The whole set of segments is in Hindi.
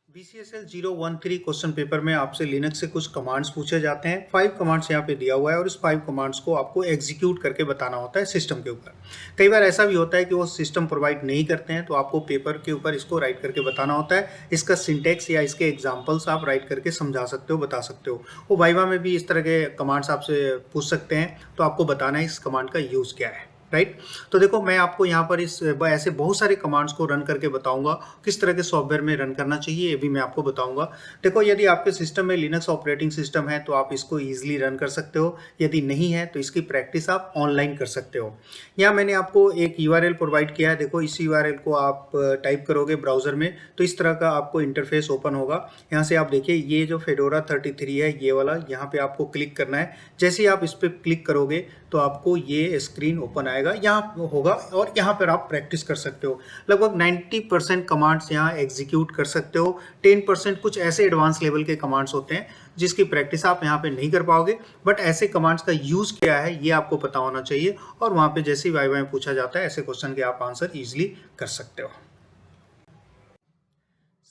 BCSL 013 क्वेश्चन पेपर में आपसे लिनक्स से कुछ कमांड्स पूछे जाते हैं। 5 कमांड्स यहाँ पे दिया हुआ है और इस 5 कमांड्स को आपको एग्जीक्यूट करके बताना होता है सिस्टम के ऊपर। कई बार ऐसा भी होता है कि वो सिस्टम प्रोवाइड नहीं करते हैं, तो आपको पेपर के ऊपर इसको राइट करके बताना होता है। इसका सिंटेक्स या इसके एग्जाम्पल्स आप राइट करके समझा सकते हो, बता सकते हो। वो वाइवा में भी इस तरह के कमांड्स आपसे पूछ सकते हैं, तो आपको बताना है इस कमांड का यूज़ क्या है। राइट। तो देखो, मैं आपको यहाँ पर इस ऐसे बहुत सारे कमांड्स को रन करके बताऊंगा। किस तरह के सॉफ्टवेयर में रन करना चाहिए ये भी मैं आपको बताऊंगा। देखो, यदि आपके सिस्टम में लिनक्स ऑपरेटिंग सिस्टम है तो आप इसको ईजिली रन कर सकते हो। यदि नहीं है तो इसकी प्रैक्टिस आप ऑनलाइन कर सकते हो। यहाँ मैंने आपको एक URL प्रोवाइड किया है। देखो, इस URL को आप टाइप करोगे ब्राउजर में तो इस तरह का आपको इंटरफेस ओपन होगा। यहाँ से आप देखिए, ये जो फेडोरा 33 है ये वाला, यहाँ पे आपको क्लिक करना है। जैसे ही आप इस पर क्लिक करोगे तो आपको ये स्क्रीन ओपन आएगा, यहाँ होगा और यहाँ पर आप प्रैक्टिस कर सकते हो। लगभग 90% कमांड्स यहाँ एग्जीक्यूट कर सकते हो। 10% कुछ ऐसे एडवांस लेवल के कमांड्स होते हैं जिसकी प्रैक्टिस आप यहाँ पे नहीं कर पाओगे, बट ऐसे कमांड्स का यूज़ क्या है ये आपको पता होना चाहिए। और वहाँ पे जैसे ही वाइवा में पूछा जाता है ऐसे क्वेश्चन के आप आंसर ईजिली कर सकते हो।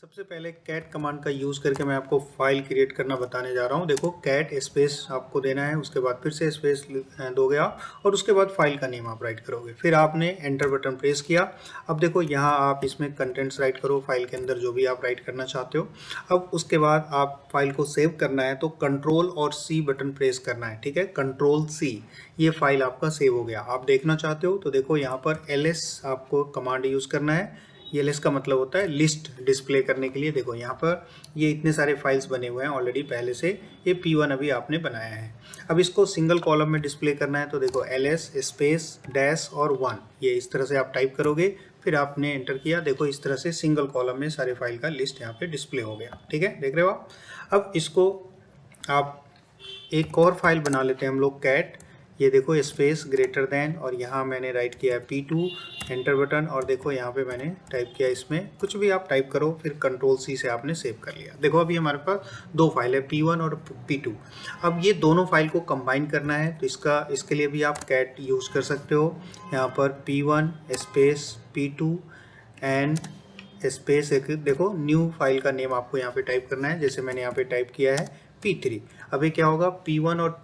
सबसे पहले कैट कमांड का यूज़ करके मैं आपको फाइल क्रिएट करना बताने जा रहा हूँ। देखो, कैट स्पेस आपको देना है, उसके बाद फिर से स्पेस दोगे आप और उसके बाद फाइल का नेम आप राइट करोगे। फिर आपने एंटर बटन प्रेस किया। अब देखो, यहाँ आप इसमें कंटेंट्स राइट करो, फाइल के अंदर जो भी आप राइट करना चाहते हो। अब उसके बाद आप फाइल को सेव करना है तो कंट्रोल और C बटन प्रेस करना है। ठीक है, कंट्रोल C, ये फाइल आपका सेव हो गया। आप देखना चाहते हो तो देखो, यहाँ पर LS आपको कमांड यूज़ करना है। ये LS का मतलब होता है लिस्ट डिस्प्ले करने के लिए। देखो, यहाँ पर ये इतने सारे फाइल्स बने हुए हैं ऑलरेडी पहले से। ये P1 अभी आपने बनाया है। अब इसको सिंगल कॉलम में डिस्प्ले करना है तो देखो, LS स्पेस डैश और 1, ये इस तरह से आप टाइप करोगे। फिर आपने एंटर किया। देखो, इस तरह से सिंगल कॉलम में सारे फाइल का लिस्ट यहाँ पे डिस्प्ले हो गया। ठीक है, देख रहे हो आप। अब इसको आप एक और फाइल बना लेते हैं हम लोग, कैट, ये देखो स्पेस ग्रेटर देन, और यहाँ मैंने राइट किया है P2, एंटर बटन, और देखो यहाँ पे मैंने टाइप किया, इसमें कुछ भी आप टाइप करो, फिर कंट्रोल C से आपने सेव कर लिया। देखो, अभी हमारे पास दो फाइल है, P1 और P2। अब ये दोनों फाइल को कंबाइन करना है तो इसके लिए भी आप कैट यूज़ कर सकते हो। यहाँ पर P1 space P2 and space, एक देखो न्यू फाइल का नेम आपको यहाँ पे टाइप करना है। जैसे मैंने यहाँ पे टाइप किया है P3। अभी क्या होगा, P1 और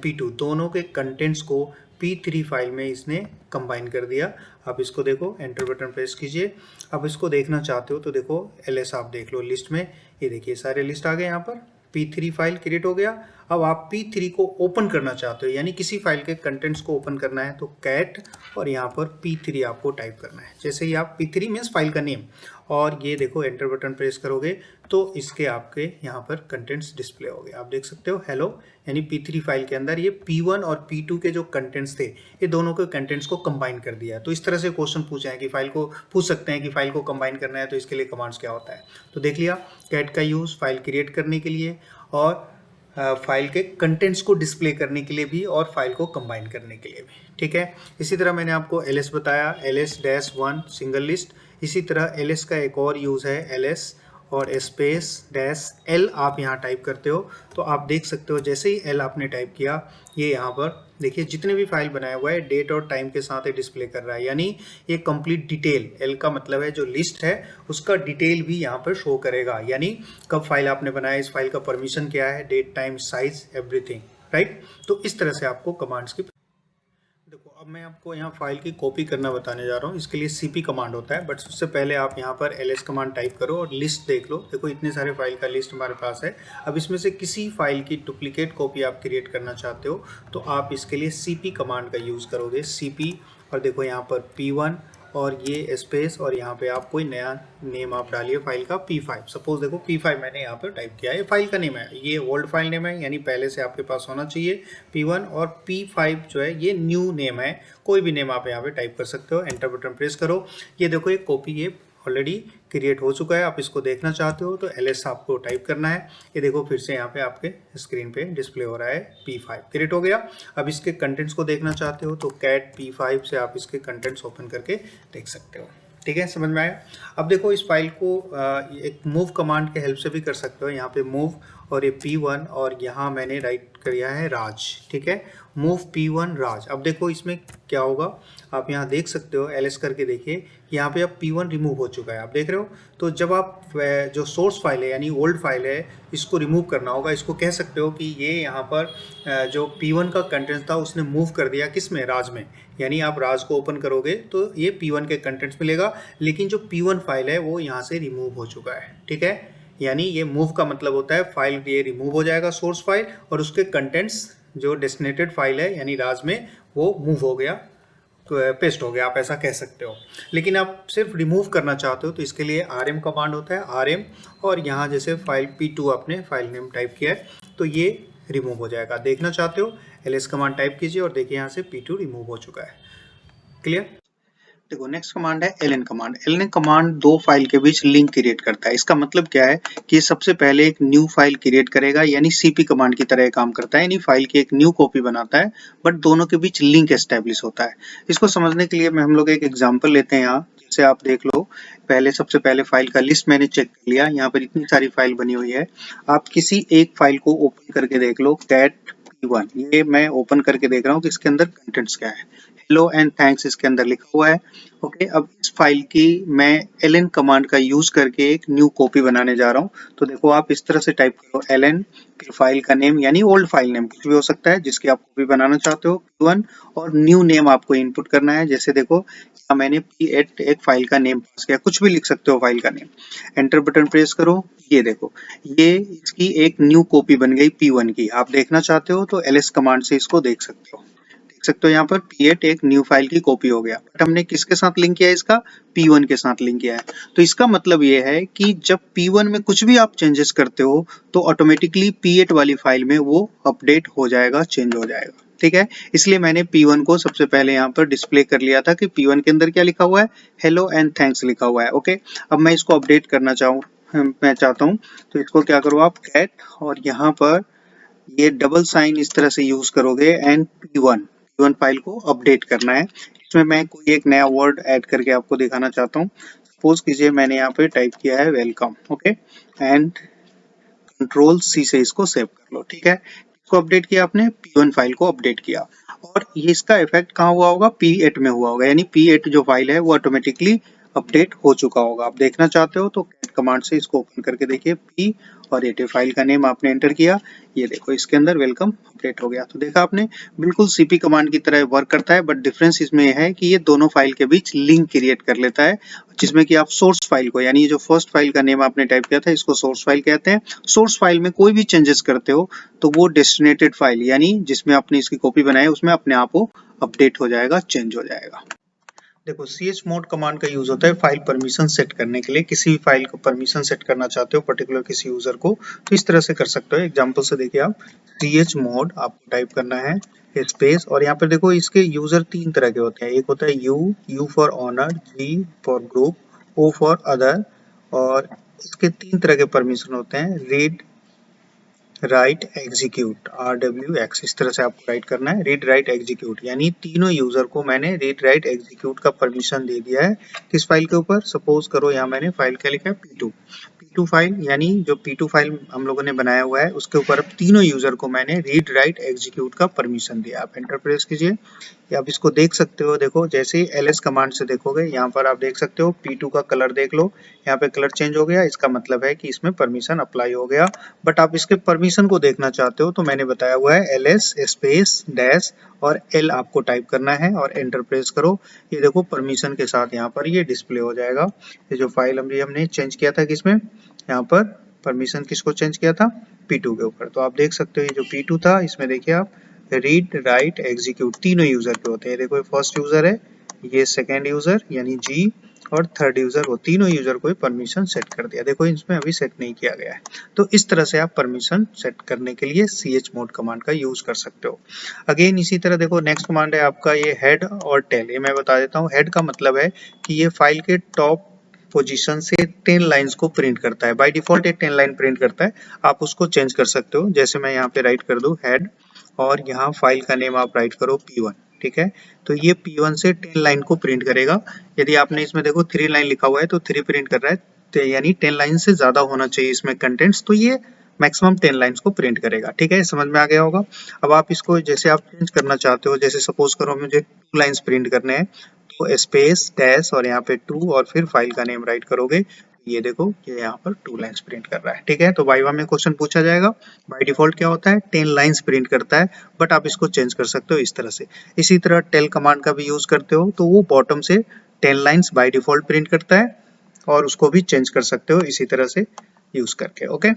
P2 दोनों के कंटेंट्स को P3 फाइल में इसने कंबाइन कर दिया। अब इसको देखो, एंटर बटन प्रेस कीजिए। अब इसको देखना चाहते हो तो देखो, LS आप देख लो लिस्ट में, ये देखिए सारे लिस्ट आ गए। यहाँ पर P3 फाइल क्रिएट हो गया। अब आप P3 को ओपन करना चाहते हो, यानी किसी फाइल के कंटेंट्स को ओपन करना है तो कैट और यहाँ पर P3 आपको टाइप करना है। जैसे ही आप P3 मीन्स फाइल का नेम, और ये देखो एंटर बटन प्रेस करोगे तो इसके आपके यहाँ पर कंटेंट्स डिस्प्ले हो गए। आप देख सकते हो हेलो, यानी P3 फाइल के अंदर ये P1 और P2 के जो कंटेंट्स थे, ये दोनों के कंटेंट्स को कंबाइन कर दिया। तो इस तरह से क्वेश्चन पूछे हैं कि फाइल को पूछ सकते हैं कि फाइल को कंबाइन करना है तो इसके लिए कमांड्स क्या होता है। तो देख लिया, कैट का यूज़ फाइल क्रिएट करने के लिए और फाइल के कंटेंट्स को डिस्प्ले करने के लिए भी और फाइल को कंबाइन करने के लिए भी। ठीक है, इसी तरह मैंने आपको LS बताया, LS-1 सिंगल लिस्ट। इसी तरह LS का एक और यूज़ है, LS और स्पेस डैश L आप यहाँ टाइप करते हो तो आप देख सकते हो, जैसे ही L आपने टाइप किया, ये यहाँ पर देखिए जितने भी फाइल बनाया हुआ है डेट और टाइम के साथ डिस्प्ले कर रहा है, यानी ये कंप्लीट डिटेल, L का मतलब है जो लिस्ट है उसका डिटेल भी यहाँ पर शो करेगा, यानी कब फाइल आपने बनाया, इस फाइल का परमिशन क्या है, date, time, size, everything. Right. तो इस तरह से आपको कमांड्स की, देखो अब मैं आपको यहाँ फाइल की कॉपी करना बताने जा रहा हूँ। इसके लिए CP कमांड होता है, बट उससे पहले आप यहाँ पर LS कमांड टाइप करो और लिस्ट देख लो। देखो, इतने सारे फाइल का लिस्ट हमारे पास है। अब इसमें से किसी फाइल की डुप्लीकेट कॉपी आप क्रिएट करना चाहते हो तो आप इसके लिए CP कमांड का यूज़ करोगे, CP, और देखो यहाँ पर P1 और ये स्पेस, और यहाँ पे आप कोई नया नेम आप डालिए फाइल का, P5। सपोज देखो P5 मैंने यहाँ पर टाइप किया है, फाइल का नेम है, ये ओल्ड फाइल नेम है, यानी पहले से आपके पास होना चाहिए P1, और P5 जो है ये न्यू नेम है। कोई भी नेम आप यहाँ पे टाइप कर सकते हो। एंटर बटन प्रेस करो। ये देखो, एक कॉपी ये ऑलरेडी क्रिएट हो चुका है। आप इसको देखना चाहते हो तो LS आपको टाइप करना है। ये देखो, फिर से यहाँ पे आपके स्क्रीन पे डिस्प्ले हो रहा है, P5 क्रिएट हो गया। अब इसके कंटेंट्स को देखना चाहते हो तो कैट P5 से आप इसके कंटेंट्स ओपन करके देख सकते हो। ठीक है, समझ में आया। अब देखो, इस फाइल को एक मूव कमांड के हेल्प से भी कर सकते हो। यहाँ पे मूव और ये P1, और यहाँ मैंने राइट किया है राज। ठीक है, मूव P1 राज। अब देखो इसमें क्या होगा, आप यहाँ देख सकते हो, LS करके देखिए, यहाँ पे अब P1 रिमूव हो चुका है, आप देख रहे हो। तो जब आप जो सोर्स फाइल है यानी ओल्ड फाइल है, इसको रिमूव करना होगा। इसको कह सकते हो कि ये यहाँ पर जो P1 का कंटेंट था उसने मूव कर दिया किस में, राज में। यानी आप राज को ओपन करोगे तो ये P1 के कंटेंट्स मिलेगा, लेकिन जो P1 फाइल है वो यहाँ से रिमूव हो चुका है, ठीक है। यानी ये मूव का मतलब होता है फाइल ये रिमूव हो जाएगा सोर्स फाइल, और उसके कंटेंट्स जो डेस्टिनेटेड फाइल है यानी राज में वो मूव हो गया, तो पेस्ट हो गया, आप ऐसा कह सकते हो। लेकिन आप सिर्फ रिमूव करना चाहते हो तो इसके लिए rm कमांड होता है, rm, और यहाँ जैसे फाइल P2 आपने फाइल नेम टाइप किया है तो ये रिमूव हो जाएगा। देखना चाहते हो ls कमांड टाइप कीजिए और देखिए यहाँ से P2 रिमूव हो चुका है। क्लियर। देखो नेक्स्ट कमांड है ln कमांड। ln कमांड दो फाइल के बीच लिंक क्रिएट करता है। इसका मतलब क्या है कि सबसे पहले एक न्यू फाइल क्रिएट करेगा, यानी सीपी कमांड की तरह काम करता है, यानी फाइल की एक न्यू कॉपी बनाता है, बट दोनों के बीच लिंक एस्टेब्लिश होता है। इसको समझने के लिए हम लोग एक एग्जाम्पल लेते हैं यहाँ, जैसे आप देख लो। सबसे पहले फाइल का लिस्ट मैंने चेक कर लिया, यहाँ पर इतनी सारी फाइल बनी हुई है। आप किसी एक फाइल को ओपन करके देख लो, cat P1, ये मैं ओपन करके देख रहा हूँ कि इसके अंदर कंटेंट्स क्या है। हेलो एंड थैंक्स इसके अंदर लिखा हुआ है। ओके, अब इस फाइल की मैं ln कमांड का यूज करके एक न्यू कॉपी बनाने जा रहा हूँ। तो देखो आप इस तरह से टाइप करो ln, फिर फाइल का नेम यानी ओल्ड फाइल नेम कुछ भी हो सकता है जिसकी आप कॉपी बनाना चाहते हो, P1, और न्यू नेम आपको इनपुट करना है। जैसे देखो यहाँ मैंने P8 एक फाइल का नेम पास किया, कुछ भी लिख सकते हो फाइल का नेम। एंटर बटन प्रेस करो, ये देखो ये इसकी एक न्यू कॉपी बन गई P1 की। आप देखना चाहते हो तो ls कमांड से इसको देख सकते हो। सकते हो यहाँ पर P8 एक न्यू फाइल की कॉपी हो गया, बट हमने किसके साथ लिंक किया है, इसका P1 के साथ लिंक किया है। तो इसका मतलब ये है कि जब P1 में कुछ भी आप चेंजेस करते हो तो ऑटोमेटिकली P8 वाली फाइल में वो अपडेट हो जाएगा, चेंज हो जाएगा, ठीक है। इसलिए मैंने P1 को सबसे पहले यहाँ पर डिस्प्ले कर लिया था कि P1 के अंदर क्या लिखा हुआ है, हेलो एंड थैंक्स लिखा हुआ है। ओके, अब मैं इसको अपडेट करना चाहता हूँ तो इसको क्या करो आप, कैट, और यहाँ पर ये डबल साइन इस तरह से यूज करोगे एंड P1 फाइल को अपडेट करना है। इसमें मैं कोई एक नया वर्ड ऐड करके आपको दिखाना चाहता हूँ। सपोज कीजिए मैंने यहाँ पे टाइप किया है welcome, okay, and control C से इसको सेव कर लो, ठीक है। इसको अपडेट किया आपने, P1 फाइल को अपडेट किया, और ये इसका इफेक्ट कहाँ हुआ होगा, P8 में हुआ होगा, यानी P8 जो फाइल है वो ऑटोमेटिकली अपडेट हो चुका होगा। आप देखना चाहते हो तो कैट कमांड से इसको ओपन करके देखिए, P और 8 फाइल का नेम आपने एंटर किया, ये देखो इसके अंदर वेलकम अपडेट हो गया। तो देखा आपने, बिल्कुल सीपी कमांड की तरह वर्क करता है, बट डिफरेंस इसमें यह है कि ये दोनों फाइल के बीच लिंक क्रिएट कर लेता है, जिसमें कि आप सोर्स फाइल को, यानी जो फर्स्ट फाइल का नेम आपने टाइप किया था इसको सोर्स फाइल कहते हैं। सोर्स फाइल में कोई भी चेंजेस करते हो तो वो डेस्टिनेटेड फाइल यानी जिसमें आपने इसकी कॉपी बनाई है उसमें अपने आप वो अपडेट हो जाएगा, चेंज हो जाएगा। देखो chmod कमांड का यूज होता है फाइल परमिशन सेट करने के लिए। किसी भी फाइल को परमिशन सेट करना चाहते हो पर्टिकुलर किसी यूजर को, तो इस तरह से कर सकते हो। एग्जांपल से देखिए आप, chmod आपको टाइप करना है स्पेस, और यहाँ पर देखो इसके यूजर तीन तरह के होते हैं। एक होता है U for owner, G for group, O for other, और इसके तीन तरह के परमिशन होते हैं, रीड, राइट, एग्जीक्यूट, RWX, इस तरह से आपको राइट करना है, रीड राइट एग्जीक्यूट, यानी तीनों यूजर को मैंने रीड राइट एग्जीक्यूट का परमिशन दे दिया है। किस फाइल के ऊपर, सपोज करो यहाँ मैंने फाइल क्या लिखा है, P2 फाइल, यानी जो P2 फाइल हम लोगों ने बनाया हुआ है उसके ऊपर अब तीनों यूजर को मैंने रीड राइट एग्जीक्यूट का परमिशन दिया। आप एंटर प्रेस कीजिए, या आप इसको देख सकते हो। देखो जैसे ही ls कमांड से देखोगे यहाँ पर आप देख सकते हो P2 का कलर देख लो, यहाँ पे कलर चेंज हो गया, इसका मतलब है कि इसमें परमिशन अप्लाई हो गया। बट आप इसके परमिशन को देखना चाहते हो तो मैंने बताया हुआ है ls स्पेस डैश और l आपको टाइप करना है और एंटर प्रेस करो। ये देखो परमिशन के साथ यहाँ पर ये डिस्प्ले हो जाएगा। ये जो फाइल हमने चेंज किया था किसमें, यहाँ पर परमिशन किसको चेंज किया था, P2 के ऊपर। तो आप देख सकते हो ये जो P2 था इसमें देखिए आप रीड राइट एग्जीक्यूट तीनों यूजर के होते हैं। देखो ये फर्स्ट यूजर है, ये सेकंड यूजर यानी G, और थर्ड यूजर, वो तीनों यूजर को परमिशन सेट कर दिया। देखो इसमें अभी सेट नहीं किया गया है। तो इस तरह से आप परमिशन सेट करने के लिए chmod कमांड का यूज कर सकते हो। अगेन इसी तरह देखो नेक्स्ट कमांड है आपका ये हेड और टेल। ये मैं बता देता हूँ। हेड का मतलब है कि ये फाइल के टॉप पोजीशन से 10 लाइंस को प्रिंट करता है। बाय डिफॉल्ट ये 10 लाइन प्रिंट करता है, आप उसको चेंज कर सकते हो। जैसे मैं यहाँ पे राइट कर दूं हेड, और यहाँ फाइल का नेम आप राइट करो P1, ठीक है। तो ये P1 से 10 लाइन को प्रिंट करेगा। यदि आपने इसमें देखो 3 लाइन लिखा हुआ है तो 3 प्रिंट कर रहा है, तो यानी 10 लाइन से ज्यादा होना चाहिए इसमें कंटेंट्स, तो ये मैक्सिमम 10 लाइंस को प्रिंट करेगा, ठीक है। समझ में आ गया होगा। अब आप इसको जैसे आप चेंज करना चाहते हो, जैसे सपोज करो मुझे 2 लाइंस प्रिंट करने हैं, तो स्पेस डैश और यहाँ पे 2 और फिर फाइल का नेम राइट करोगे। ये देखो ये यहाँ पर 2 लाइन्स प्रिंट कर रहा है। ठीक है, तो वाइवा में क्वेश्चन पूछा जाएगा। बाय डिफॉल्ट क्या होता है 10 लाइन्स प्रिंट करता है, बट आप इसको चेंज कर सकते हो इस तरह से। इसी तरह टेल कमांड का भी यूज करते हो तो वो बॉटम से 10 लाइन्स बाय डिफॉल्ट प्रिंट करता है और उसको भी चेंज कर सकते हो इसी तरह से यूज करके। ओके,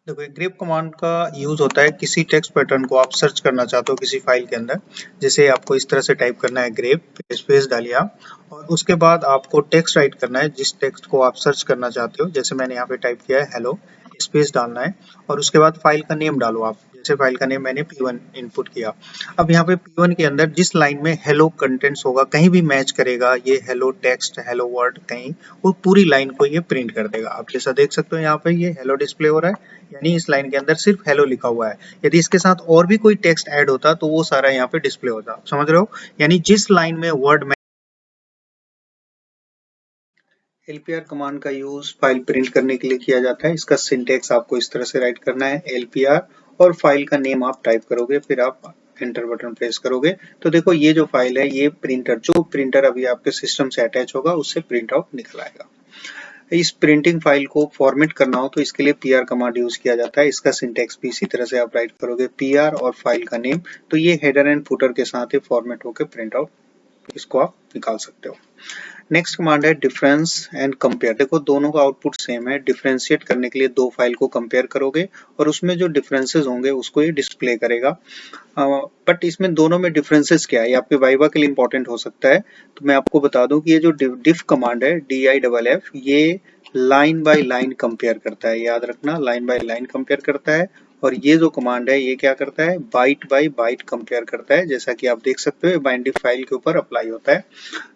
देखो ग्रेप कमांड का यूज होता है किसी टेक्स्ट पैटर्न को आप सर्च करना चाहते हो किसी फाइल के अंदर। जैसे आपको इस तरह से टाइप करना है ग्रेप, स्पेस डालिए आप, और उसके बाद आपको टेक्स्ट राइट करना है जिस टेक्स्ट को आप सर्च करना चाहते हो। जैसे मैंने यहाँ पे टाइप किया है हेलो, स्पेस डालना है और उसके बाद फाइल का नेम डालो आप। जैसे फाइल का नेम मैंने P1 इनपुट किया। अब यहाँ पे P1 के अंदर जिस लाइन में हेलो कंटेंट्स होगा कहीं भी मैच करेगा ये हेलो टेक्स्ट, हेलो वर्ड, कहीं वो पूरी लाइन को ये प्रिंट कर देगा। आप जैसा देख सकते हो यहाँ पे ये हेलो डिस्प्ले हो रहा है, यानी इस लाइन के अंदर सिर्फ हेलो लिखा हुआ है। यदि इसके साथ और भी कोई टेक्स्ट ऐड होता तो वो सारा यहाँ पे डिस्प्ले होता। आप समझ रहे हो, यानी जिस लाइन में वर्ड में LPR कमांड का यूज फाइल प्रिंट करने के लिए किया जाता है। इसका सिंटेक्स आपको इस तरह से राइट करना है LPR और फाइल का नेम आप टाइप करोगे, फिर आप एंटर बटन प्रेस करोगे तो देखो ये जो फाइल है ये प्रिंटर, जो प्रिंटर अभी आपके सिस्टम से अटैच होगा उससे प्रिंट आउट निकल आएगा। इस प्रिंटिंग फाइल को फॉर्मेट करना हो तो इसके लिए PR कमांड यूज किया जाता है। इसका सिंटेक्स भी इसी तरह से आप राइट करोगे PR और फाइल का नेम, तो ये हेडर एंड फुटर के साथ ही फॉर्मेट होकर प्रिंट आउट इसको आप निकाल सकते हो। नेक्स्ट कमांड है डिफरेंस एंड कंपेयर। देखो दोनों का आउटपुट सेम है। डिफरेंशिएट करने के लिए दो फाइल को कंपेयर करोगे और उसमें जो डिफरेंसेस होंगे उसको ये डिस्प्ले करेगा। बट इसमें दोनों में डिफरेंसेस क्या है ये आपके वाइवा के लिए इंपॉर्टेंट हो सकता है, तो मैं आपको बता दूं कि ये जो डिफ कमांड है DIFF ये लाइन बाय लाइन कंपेयर करता है। याद रखना, लाइन बाय लाइन कंपेयर करता है। और ये जो कमांड है ये क्या करता है बाइट बाय बाइट कंपेयर करता है, जैसा कि आप देख सकते हो बाइंडिंग फाइल के ऊपर अप्लाई होता है।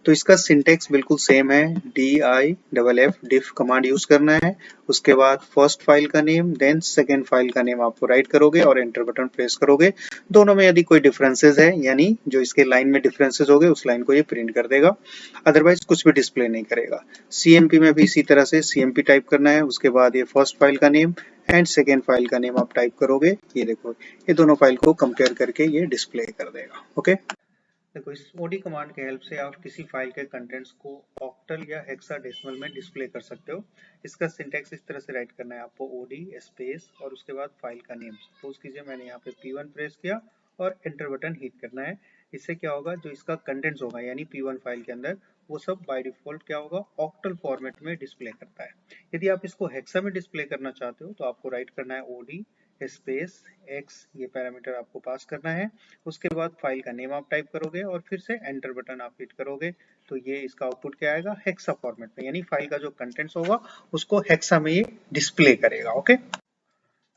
तो इसका सिंटेक्स बिल्कुल सेम है। DIFF डिफ कमांड यूज करना है, उसके बाद फर्स्ट फाइल का नेम देन सेकेंड फाइल का नेम आपको राइट करोगे और एंटर बटन प्रेस करोगे। दोनों में यदि कोई डिफरेंसेस है यानी जो इसके लाइन में डिफरेंसेस हो गए उस लाइन को ये प्रिंट कर देगा, अदरवाइज कुछ भी डिस्प्ले नहीं करेगा। CMP में भी इसी तरह से CMP टाइप करना है, उसके बाद ये फर्स्ट फाइल का नेम एंड सेकेंड फाइल का नेम आप टाइप करोगे। ये देखो ये दोनों फाइल को कंपेयर करके ये डिस्प्ले कर देगा। ओके, देखो इस OD कमांड के हेल्प से आप किसी फाइल के कंटेंट्स को ऑक्टल या हेक्साडेसिमल में डिस्प्ले कर सकते हो। इसका सिंटेक्स इस तरह से राइट करना है आपको OD स्पेस और उसके बाद फाइल का नेम। सपोज कीजिए मैंने यहाँ पे P1 प्रेस किया और एंटर बटन हिट करना है। इससे क्या होगा जो इसका कंटेंट्स होगा यानी P1 फाइल के अंदर वो सब बाय डिफॉल्ट क्या होगा ऑक्टल फॉर्मेट में डिस्प्ले करता है। यदि आप इसको हेक्सा में डिस्प्ले करना चाहते हो तो आपको राइट करना है OD स्पेस X, ये पैरामीटर आपको पास करना है। उसके बाद फाइल का नेम आप टाइप करोगे और फिर से एंटर बटन आप हिट करोगे तो ये इसका आउटपुट क्या आएगा हेक्सा फॉर्मेट में, यानी फाइल का जो कंटेंट्स होगा उसको हेक्सा में ये डिस्प्ले करेगा। ओके,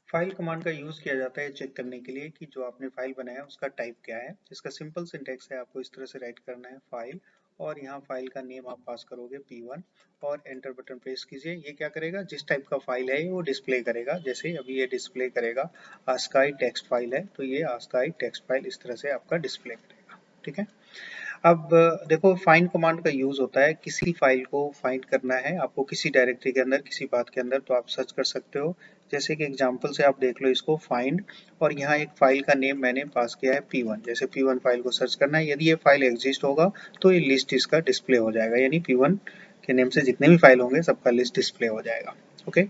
फाइल कमांड का यूज किया जाता है चेक करने के लिए कि जो आपने फाइल बनाया उसका टाइप क्या है। इसका सिंपल सिंटेक्स है, आपको इस तरह से राइट करना है फाइल और यहाँ फाइल का नेम आप पास करोगे P1 और एंटर बटन प्रेस कीजिए। ये क्या करेगा जिस टाइप का फाइल है वो डिस्प्ले करेगा। जैसे अभी ये डिस्प्ले करेगा ASCII टेक्स्ट फाइल है तो ये ASCII टेक्स्ट फाइल इस तरह से आपका डिस्प्ले करेगा। ठीक है, अब देखो फाइंड कमांड का यूज होता है किसी फाइल को फाइंड करना है आपको किसी डायरेक्टरी के अंदर किसी पाथ के अंदर, तो आप सर्च कर सकते हो। जैसे कि एग्जांपल से आप देख लो इसको फाइंड, और यहाँ एक फाइल का नेम मैंने पास किया है P1। जैसे P1 फाइल को सर्च करना है, यदि ये फाइल एग्जिस्ट होगा तो ये लिस्ट इसका डिस्प्ले हो जाएगा, यानी P1 के नेम से जितने भी फाइल होंगे सबका लिस्ट डिस्प्ले हो जाएगा। ओके,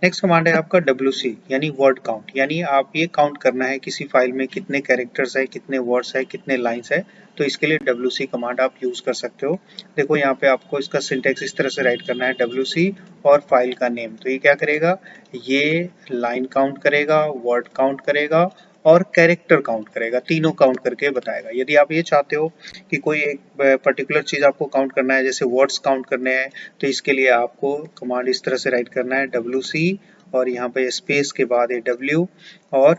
नेक्स्ट कमांड है आपका WC यानी वर्ड काउंट, यानी आप ये काउंट करना है किसी फाइल में कितने कैरेक्टर्स है, कितने वर्ड्स है, कितने लाइंस है, तो इसके लिए WC कमांड आप यूज कर सकते हो। देखो यहाँ पे आपको इसका सिंटेक्स इस तरह से राइट करना है WC और फाइल का नेम, तो ये क्या करेगा ये लाइन काउंट करेगा, वर्ड काउंट करेगा और कैरेक्टर काउंट करेगा, तीनों काउंट करके बताएगा। यदि आप ये चाहते हो कि कोई एक पर्टिकुलर चीज आपको काउंट करना है जैसे वर्ड्स काउंट करने हैं, तो इसके लिए आपको कमांड इस तरह से राइट करना है WC और यहाँ पे स्पेस के बाद ये W और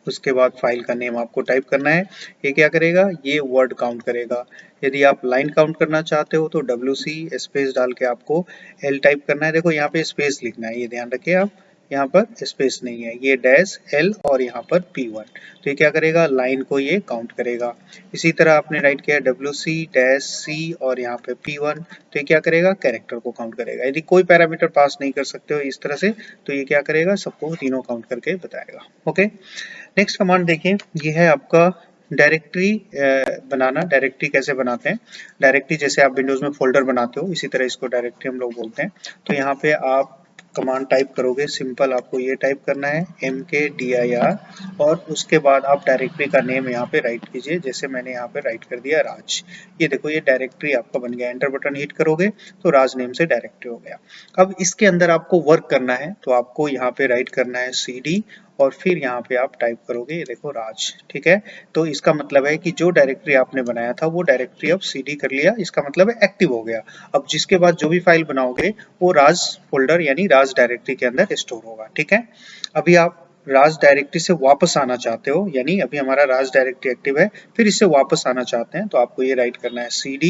उसके बाद फाइल का नेम आपको टाइप करना है। ये क्या करेगा ये वर्ड काउंट करेगा। यदि आप लाइन काउंट करना चाहते हो तो WC स्पेस डाल के आपको L टाइप करना है। देखो यहाँ पे स्पेस लिखना है, ये ध्यान रखिए आप, यहाँ पर स्पेस नहीं है, ये डैश L और यहाँ पर P1, तो ये क्या करेगा लाइन को ये काउंट करेगा। इसी तरह आपने राइट किया WC डैश C और यहाँ पे P1, तो ये क्या करेगा कैरेक्टर को काउंट करेगा। यदि कोई पैरामीटर पास नहीं कर सकते हो इस तरह से तो ये क्या करेगा सबको तीनों काउंट करके बताएगा। ओके, नेक्स्ट कमांड देखिए, ये है आपका डायरेक्टरी बनाना, डायरेक्टरी कैसे बनाते हैं, डायरेक्टरी जैसे आप विंडोज में फोल्डर बनाते हो इसी तरह इसको डायरेक्टरी हम लोग बोलते हैं। तो यहाँ पे आप कमांड टाइप करोगे, सिंपल आपको ये टाइप करना है mkdir, और उसके बाद आप डायरेक्टरी का नेम यहाँ पे राइट कीजिए, जैसे मैंने यहाँ पे राइट कर दिया राज। ये देखो ये डायरेक्टरी आपका बन गया, एंटर बटन हिट करोगे तो राज नेम से डायरेक्टरी हो गया। अब इसके अंदर आपको वर्क करना है तो आपको यहाँ पे राइट करना है cd, और फिर यहाँ पे आप टाइप करोगे ये देखो राज, ठीक है। तो इसका मतलब है कि जो डायरेक्टरी आपने बनाया था वो डायरेक्टरी अब cd कर लिया, इसका मतलब है एक्टिव हो गया। अब जिसके बाद जो भी फाइल बनाओगे वो राज फोल्डर यानी राज डायरेक्टरी के अंदर स्टोर होगा, ठीक है। अभी आप राज डायरेक्टरी से वापस आना चाहते हो, यानी अभी हमारा राज डायरेक्टरी एक्टिव है, फिर इससे वापस आना चाहते हैं तो आपको ये राइट करना है cd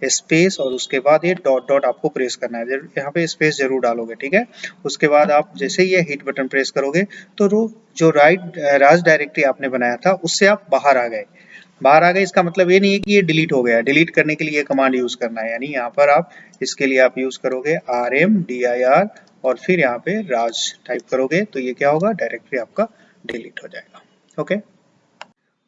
स्पेस और उसके बाद ये डॉट डॉट आपको प्रेस करना है, यहाँ पे स्पेस जरूर डालोगे, ठीक है। उसके बाद आप जैसे ही ये हिट बटन प्रेस करोगे तो जो राज डायरेक्टरी आपने बनाया था उससे आप बाहर आ गए। बाहर आ गए इसका मतलब ये नहीं है कि ये डिलीट हो गया, डिलीट करने के लिए ये कमांड यूज करना है, यानी यहाँ पर आप इसके लिए आप यूज करोगे rmdir और फिर यहाँ पे राज टाइप करोगे तो ये क्या होगा, डायरेक्टरी आपका डिलीट हो जाएगा। ओके।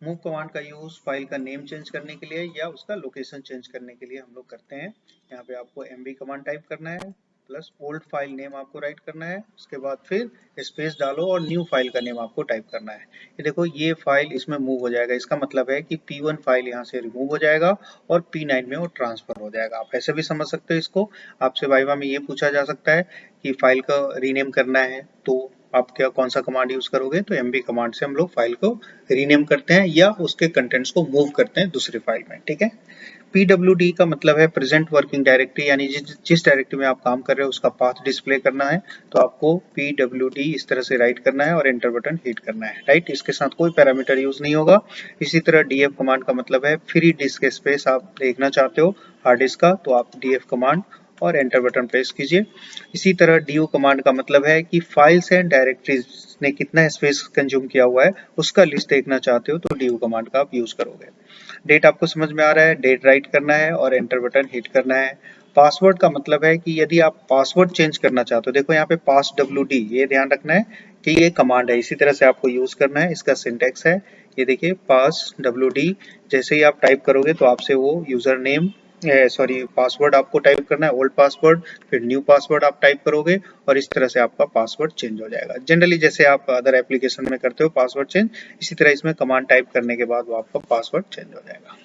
मूव कमांड का यूज फाइल का नेम चेंज करने के लिए या उसका लोकेशन चेंज करने के लिए हम लोग करते हैं। यहाँ पे आपको mv कमांड टाइप करना है प्लस ओल्ड फाइल नेम आपको राइट करना है, उसके बाद फिर स्पेस डालो और न्यू फाइल का नेम आपको टाइप करना है। ये देखो ये फाइल इसमें मूव हो जाएगा, इसका मतलब है कि P1 फाइल यहाँ से रिमूव हो जाएगा और P9 में वो ट्रांसफर हो जाएगा। आप ऐसे भी समझ सकते हो इसको, आपसे वाइवा में ये पूछा जा सकता है कि फाइल का रीनेम करना है तो आप क्या कौन सा कमांड यूज करोगे, तो mv कमांड से हम लोग फाइल को रीनेम करते हैं या उसके कंटेंट्स को मूव करते हैं दूसरी फाइल में, ठीक है। pwd का मतलब है प्रेजेंट वर्किंग डायरेक्टरी, यानी जिस डायरेक्टरी में आप काम कर रहे हो उसका पाथ डिस्प्ले करना है, तो आपको pwd इस तरह से राइट करना है और एंटर बटन हिट करना है, राइट। इसके साथ कोई पैरामीटर यूज नहीं होगा। इसी तरह df कमांड का मतलब है फ्री डिस्क स्पेस आप देखना चाहते हो हार्ड डिस्क का, तो आप df कमांड और एंटर बटन प्रेस कीजिए। इसी तरह du कमांड का मतलब है कि फाइल्स एंड डायरेक्टरीज ने कितना स्पेस कंज्यूम किया हुआ है उसका लिस्ट देखना चाहते हो तो du कमांड का आप यूज करोगे। डेट आपको समझ में आ रहा है, डेट राइट करना है और एंटर बटन हिट करना है। पासवर्ड का मतलब है कि यदि आप पासवर्ड चेंज करना चाहते हो, देखो यहाँ पे पास wd, ये ध्यान रखना है कि ये कमांड है, इसी तरह से आपको यूज करना है। इसका सिंटेक्स है ये देखिए पास wd, जैसे ही आप टाइप करोगे तो आपसे वो यूजर नेम सॉरी पासवर्ड आपको टाइप करना है, ओल्ड पासवर्ड, फिर न्यू पासवर्ड आप टाइप करोगे और इस तरह से आपका पासवर्ड चेंज हो जाएगा। जनरली जैसे आप अदर एप्लीकेशन में करते हो पासवर्ड चेंज, इसी तरह इसमें कमांड टाइप करने के बाद वो आपका पासवर्ड चेंज हो जाएगा।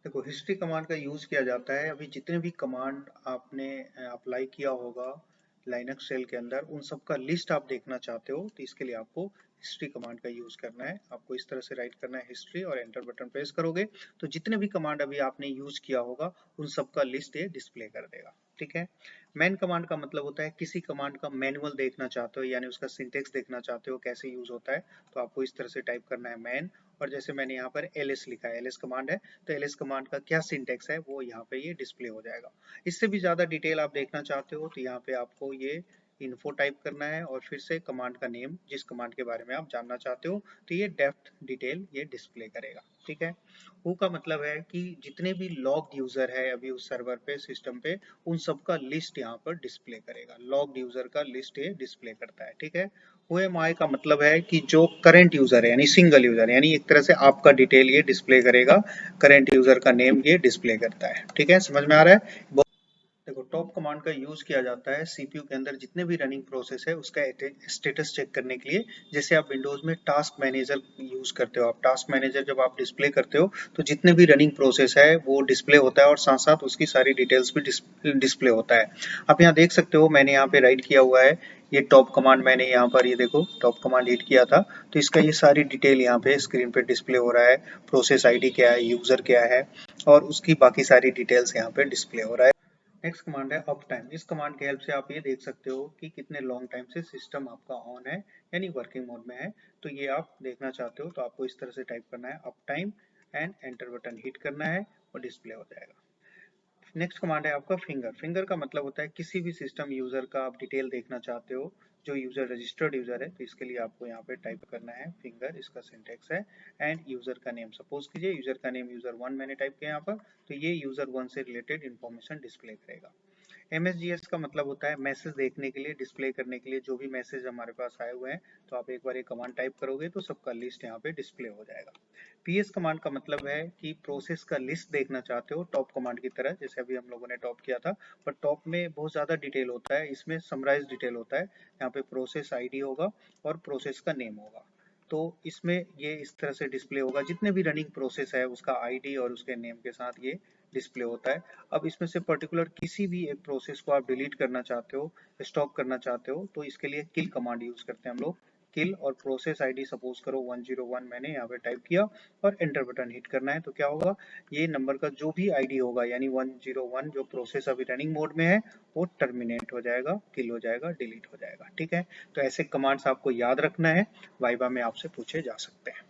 देखो हिस्ट्री कमांड का यूज किया जाता है, अभी जितने भी कमांड आपने अप्लाई किया होगा लाइनक्स शेल के अंदर उन सब का लिस्ट आप देखना चाहते हो तो इसके लिए आपको हिस्ट्री कमांड का यूज करना है। आपको इस तरह से राइट करना है हिस्ट्री और एंटर बटन प्रेस करोगे तो जितने भी कमांड अभी आपने यूज किया होगा उन सब का लिस्ट ये डिस्प्ले कर देगा, ठीक है। मैन कमांड का मतलब होता है किसी कमांड का मैनुअल देखना चाहते हो, यानी उसका सिंटेक्स देखना चाहते हो कैसे यूज होता है, तो आपको इस तरह से टाइप करना है मैन, और जैसे मैंने यहाँ पर ls लिखा है, ls कमांड है तो ls कमांड का क्या सिंटेक्स है वो यहाँ पे ये डिस्प्ले हो जाएगा। इससे भी ज्यादा डिटेल आप देखना चाहते हो तो यहाँ पे आपको ये इन्फो टाइप करना है और फिर से कमांड का नेम जिस कमांड के बारे में आप जानना चाहते हो तो ये डेप्थ डिटेल ये डिस्प्ले करेगा, ठीक है। हु का मतलब है कि जितने भी लॉग्ड यूजर है अभी उस सर्वर पे सिस्टम पे उन सब का लिस्ट यहाँ पर डिस्प्ले करेगा, लॉग्ड यूजर का लिस्ट ये डिस्प्ले करता है, ठीक है। हु एम आई का मतलब है कि जो करंट यूजर है यानी सिंगल यूजर, यानी एक तरह से आपका डिटेल ये डिस्प्ले करेगा, करंट यूजर का नेम ये डिस्प्ले करता है, ठीक है। समझ में आ रहा है। देखो टॉप कमांड का यूज किया जाता है सीपीयू के अंदर जितने भी रनिंग प्रोसेस है उसका स्टेटस चेक करने के लिए। जैसे आप विंडोज में टास्क मैनेजर यूज करते हो, आप टास्क मैनेजर जब आप डिस्प्ले करते हो तो जितने भी रनिंग प्रोसेस है वो डिस्प्ले होता है और साथ साथ उसकी सारी डिटेल्स भी डिस्प्ले होता है। आप यहाँ देख सकते हो मैंने यहाँ पे राइट किया हुआ है ये टॉप कमांड, मैंने यहाँ पर ये देखो टॉप कमांड हिट किया था तो इसका ये सारी डिटेल यहाँ पे स्क्रीन पे डिस्प्ले हो रहा है, प्रोसेस आईडी क्या है, यूजर क्या है और उसकी बाकी सारी डिटेल्स यहाँ पे डिस्प्ले हो रहा है। नेक्स्ट कमांड है अप टाइम। इस कमांड की हेल्प से आप ये देख सकते हो कि कितने लॉन्ग टाइम से सिस्टम आपका ऑन है यानी वर्किंग मोड में है, तो ये आप देखना चाहते हो तो आपको इस तरह से टाइप करना है up time and enter button hit करना है और डिस्प्ले हो जाएगा। नेक्स्ट कमांड है आपका फिंगर। फिंगर का मतलब होता है किसी भी सिस्टम यूजर का आप डिटेल देखना चाहते हो, जो यूजर रजिस्टर्ड यूजर है तो इसके लिए आपको यहाँ पे टाइप करना है फिंगर, इसका सिंटेक्स है एंड यूजर का नेम। सपोज कीजिए यूजर का नेम यूजर 1 मैंने टाइप किया यहाँ पर तो ये यूजर 1 से रिलेटेड इंफॉर्मेशन डिस्प्ले करेगा। MSGS का मतलब होता है मैसेज देखने के लिए, डिस्प्ले करने के लिए, जो भी मैसेज हमारे पास आए हुए हैं तो आप एक बार ये कमांड टाइप करोगे तो सबका लिस्ट यहाँ पे डिस्प्ले हो जाएगा। PS कमांड का मतलब है कि प्रोसेस का लिस्ट देखना चाहते हो टॉप कमांड की तरह, जैसे अभी हम लोगों ने टॉप किया था, पर टॉप में बहुत ज्यादा डिटेल होता है, इसमें समराइज डिटेल होता है। यहाँ पे प्रोसेस ID होगा और प्रोसेस का नेम होगा, तो इसमें ये इस तरह से डिस्प्ले होगा, जितने भी रनिंग प्रोसेस है उसका ID और उसके नेम के साथ ये डिस्प्ले होता है। अब इसमें से पर्टिकुलर किसी भी एक प्रोसेस को आप डिलीट करना चाहते हो, स्टॉप करना चाहते हो, तो इसके लिए किल कमांड यूज करते हैं हम लोग। किल और प्रोसेस ID सपोज करो 101 मैंने यहाँ पे टाइप किया और एंटर बटन हिट करना है, तो क्या होगा, ये नंबर का जो भी ID होगा यानी 101 जो प्रोसेस अभी रनिंग मोड में है वो टर्मिनेट हो जाएगा, किल हो जाएगा, डिलीट हो जाएगा। ठीक है, तो ऐसे कमांड्स आपको याद रखना है, वाइवा में आपसे पूछे जा सकते हैं।